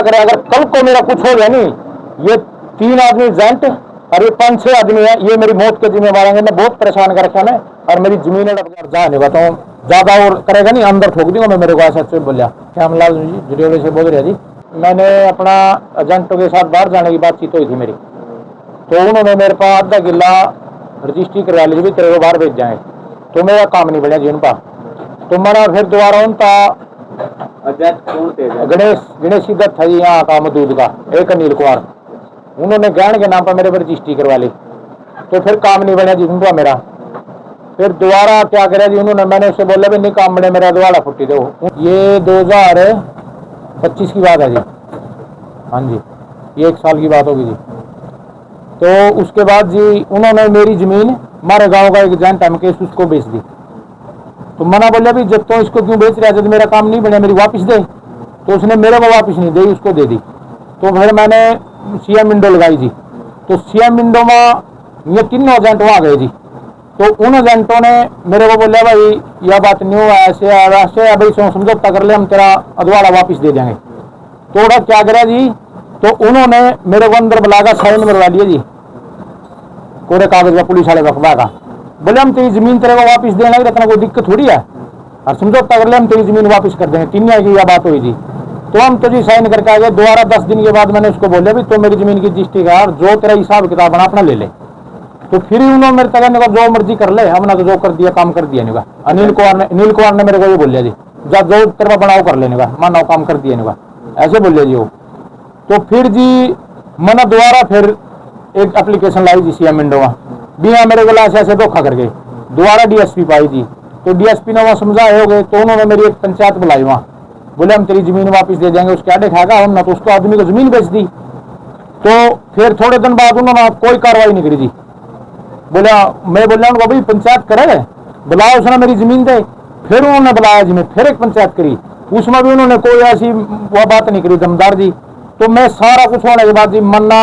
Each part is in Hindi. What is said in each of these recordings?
क्या करे, अगर कल को मेरा कुछ हो गया नहीं, ये 3 आदमी एजेंट और ये 5-6 आदमी है, ये मेरी मौत के जिम्मेवार हैं। मैं बहुत परेशान कर रखा है और मेरी जमीन जा नहीं बताऊँ, ज्यादा और करेगा नहीं, अंदर ठोक दूंगा मैं। मेरे को ऐसा बोलिया श्यामलाल जी जुड़े से बोल रहे जी। मैंने अपना एजेंटों के साथ बाहर जाने की बातचीत हुई थी मेरी, तो उन्होंने मेरे पास आधा किला रजिस्ट्री करवा ली भी, तेरे को बाहर भेज जाए, तो मेरा काम नहीं बढ़िया जी उनका। तो मैंने फिर दोबारा उनका गणेश सिद्धत था जी, यहाँ का मदूद का, एक अनिल कुमार, उन्होंने ज्ञान के नाम पर मेरे पर रजिस्ट्री करवा ली। तो फिर काम नहीं बढ़िया जी उनका मेरा। फिर दोबारा क्या करे जी उन्होंने, मैंने उससे बोला भी नहीं काम बने, मेरा दोबारा फुट्टी दो। ये 2025 की बात है जी, हाँ जी, ये 1 साल की बात होगी जी। तो उसके बाद जी उन्होंने मेरी जमीन हमारे गांव का एक एजेंट है मुकेश, उसको बेच दी। तो मना बोलिया भी जब तो इसको क्यों बेच रहा है, जब मेरा काम नहीं बने मेरी वापस दे। तो उसने मेरे को वापस नहीं दी, उसको दे दी। तो फिर मैंने सीएम विंडो लगाई जी। तो सीएम विंडो में ये 3 एजेंट वहाँ गए जी। तो उन एजेंटों ने मेरे को बोलिया भाई यह बात नहीं हुआ, ऐसे अभी समझौता कर ले, हम तेरा अदवाड़ा वापस दे देंगे। थोड़ा क्या करा जी, तो उन्होंने मेरे को अंदर बुलाकर साइन मरवा लिए जी, कोरे कागज का, पुलिस वाले रखवा का। बोले हम तेरी जमीन तेरे को वापस देना, इतना कोई दिक्कत थोड़ी है, और समझौता कर ले, हम तेरी जमीन वापस कर देंगे। 3 की यह बात हुई जी। तो हम तो जी साइन करके आ गए। दोबारा 10 दिन के बाद मैंने उसको बोले भी तो मेरी जमीन की रजिस्ट्री का और जो तेरा हिसाब किताब बना अपना ले ले। तो फिर उन्होंने मेरे तक जो मर्जी कर ले, हमने तो जो कर दिया काम कर दिया नहीं। अनिल कुमार ने मेरे को ये बोलिया जी, जब जो तेरा बनाओ कर लेने का, मानो काम कर दिया नहीं, ऐसे बोलिए जी वो। तो फिर जी मैंने दोबारा फिर एक एप्लीकेशन लाई जी सीएम विंडो में, बिना मेरे को ऐसे धोखा कर गए। दोबारा डीएसपी पाई जी। तो डीएसपी ने वहाँ समझाए हो गए, तो उन्होंने मेरी एक पंचायत बुलाई वहाँ, बोले हम तेरी जमीन वापस दे देंगे। उसके आड़े खाएगा हमने, तो उसको आदमी को जमीन बेच दी। तो फिर थोड़े दिन बाद उन्होंने कोई कार्रवाई नहीं करी जी। बोला मैं बोल रहा हूँ भाई पंचायत करे, बुलाओ, उसने मेरी जमीन दे। फिर उन्होंने बुलाया जी, मैं फिर एक पंचायत करी, उसमें भी उन्होंने कोई ऐसी वह बात नहीं करी दमदार जी। तो मैं सारा कुछ होने के बाद जी मन्ना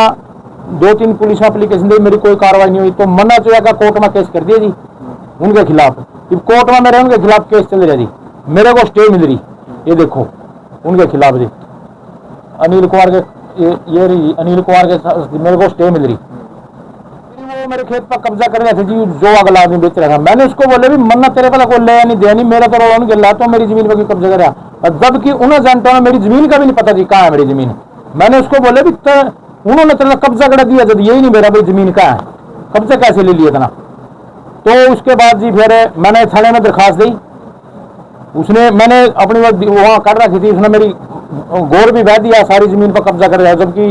2-3 पुलिस एप्लीकेशन दी, मेरी कोई कार्रवाई नहीं हुई। तो मन्ना जो है कोर्ट में केस कर दिया जी उनके खिलाफ। कोर्ट में मेरे उनके खिलाफ केस चल रहा जी, मेरे को स्टे मिल रही, ये देखो उनके खिलाफ जी, अनिल कुमार के, ये रही अनिल कुमार के, मेरे को स्टे मिल रही। वो मेरे खेत पर कब्जा कर रहे थे जी, जो अगला आदमी बेच रहा था। मैंने उसको बोले भी मन्ना तेरे पे कोई ले नहीं दे नहीं, मेरा तो रोड गिर रहा, तो मेरी जमीन पर कब्जा कर रहा। जबकि उन एजेंटों ने मेरी जमीन का भी नहीं पता जी कहाँ है मेरी जमीन। मैंने उसको बोले भी उन्होंने तेरा कब्जा कर दिया, जब यही नहीं मेरा भाई जमीन का है, कब्जा कैसे ले लिया था। तो उसके बाद जी फिर मैंने थाने में दरखास्त दी। उसने, मैंने अपनी वहाँ कर रखी थी, उसने मेरी गौर भी बह दिया, सारी जमीन पर कब्जा कर रहा है। जबकि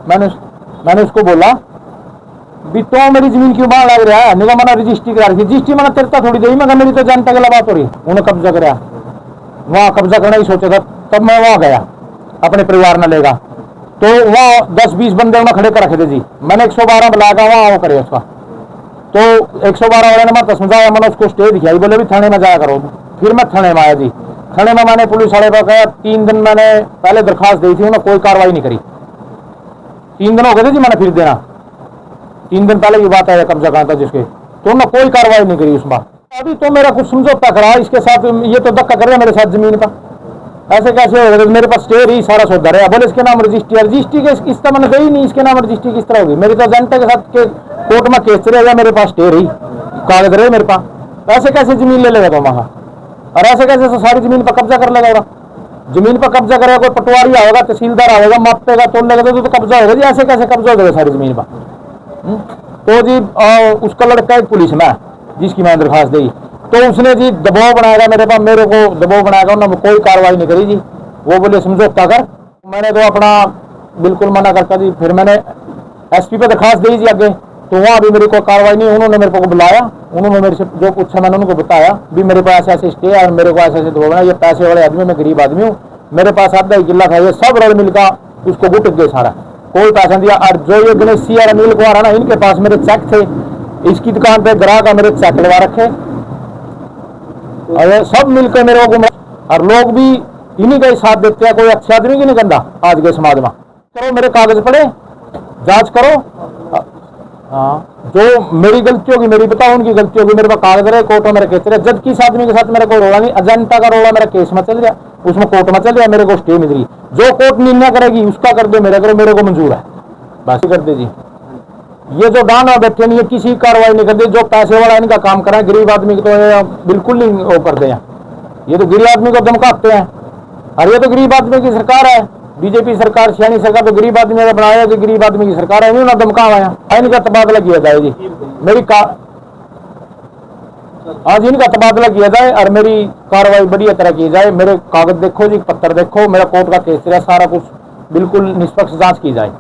मैंने उसको बोला भी तो मेरी जमीन क्यों बाहर लग रहा है, निगम मैंने रजिस्ट्री करा रखी, रजिस्ट्री मैंने तेरता थोड़ी दी, मगर मेरी तो जनता के बात हो रही। उन्हें कब्जा कराया, वहाँ कब्जा करना ही सोचा था। तब मैं वहाँ गया, अपने परिवार न लेगा, तो वहाँ 10-20 बंदे उन्हें खड़े कर रखे थे जी। मैंने 112 बुलाया, वहाँ वो करे उसका। तो 112 वाले ने मैं समझाया, मैंने उसको स्टे दिखाई, बोले भी थाने में जाया करो। फिर मैं थाने में आया जी। थाने में मैंने पुलिस वाले पर कहा, 3 दिन मैंने पहले दरखास्त दी थी, उन्होंने कोई कार्रवाई नहीं करी। 3 दिन हो गए थे जी मैंने फिर देना, 3 दिन पहले की बात है कब्जा कहा था जिसके, तो उन्होंने कोई कार्रवाई नहीं करी उसमें। अभी तो मेरा कुछ समझौता करा इसके साथ, ये तो धक्का कर रहा है मेरे साथ जमीन का, ऐसे कैसे होगा। मेरे पास स्टे रही, सारा सौदा रहा, बोले इसके नाम रजिस्ट्री के इस तरह मैंने गई नहीं, इसके नाम रजिस्ट्री किस तरह होगी। मेरी तो एजेंट के साथ के कोर्ट में केस चलेगा, मेरे पास स्टे रही, कागज रहे मेरे पास, ऐसे कैसे जमीन ले लेगा तो वहां, और ऐसे कैसे सारी जमीन पर कब्जा कर लेगा। जमीन पर कब्जा करेगा, कोई पटवारी आएगा, तहसीलदार आएगा, मापेगा, तोड़ेगा तो कब्जा होगा जी। ऐसे कैसे कब्जा हो जाएगा सारी जमीन पर। तो जी उसका लड़का एक पुलिस में जिसकी मैंने दरखास्त दी, तो उसने जी दबाव बनाएगा मेरे पास, मेरे को दबाव बनाएगा, उन्होंने कोई कार्रवाई नहीं करी जी। वो बोले समझौता कर, मैंने तो अपना बिल्कुल मना करता जी। फिर मैंने एसपी पे दरखास्त दी जी आगे, तो वहाँ भी मेरी कोई कार्रवाई नहीं। उन्होंने मेरे को बुलाया, उन्होंने मेरे से जो पूछा मैंने उनको बताया भी मेरे पास ऐसे ऐसे स्टे और मेरे को ऐसे ऐसे दबाव है, ये पैसे वाले आदमी, मैं गरीब आदमी हूँ, मेरे पास आधा ही किला था, ये सब रल मिलकर उसको गुट गए सारा, कोई पैसा दिया। और जो ये गणेश सिंह और अनिल कुमार है ना, इनके पास मेरे चेक थे, इसकी दुकान पे ग्राहक का मेरे चेक लगा रखे, और सब मिलकर मेरे को, और लोग भी इन्हीं का ही साथ देते हैं। कोई अच्छे आदमी की नहीं गंदा आज के समाज में। करो मेरे कागज पड़े, जांच करो, हाँ जो मेरी गलती होगी मेरी बताओ, उनकी गलती होगी, मेरे पास कागज रहे, कोर्टों में केस रहे। जज किस आदमी के साथ मेरा कोई रोड़ा नहीं, अजंता का रोड़ा मेरा केस में चल गया। उसमें कोर्ट में चल जाए, मेरे को स्टे मिल रही, जो कोर्ट निर्णय करेगी उसका कर दो, मेरा करो, मेरे को मंजूर है, बस कर दे जी। ये जो डान बैठे नहीं है, किसी कार्रवाई नहीं करते, जो पैसे वाला इनका काम करा, गरीब आदमी को तो बिल्कुल नहीं वो करते हैं, ये तो गरीब आदमी को धमकाते हैं। और ये तो गरीब आदमी की सरकार है, बीजेपी सरकार, सियानी सरकार, तो गरीब आदमी ने बनाया कि गरीब आदमी की सरकार है, इन्होंने धमकाया, इनका तबादला किया जाए जी, मेरी आज इनका तबादला किया जाए और मेरी कार्रवाई बढ़िया तरह की जाए, मेरे कागज देखो जी, पत्थर देखो, मेरा कोर्ट का केस है, सारा कुछ बिल्कुल निष्पक्ष जांच की जाए।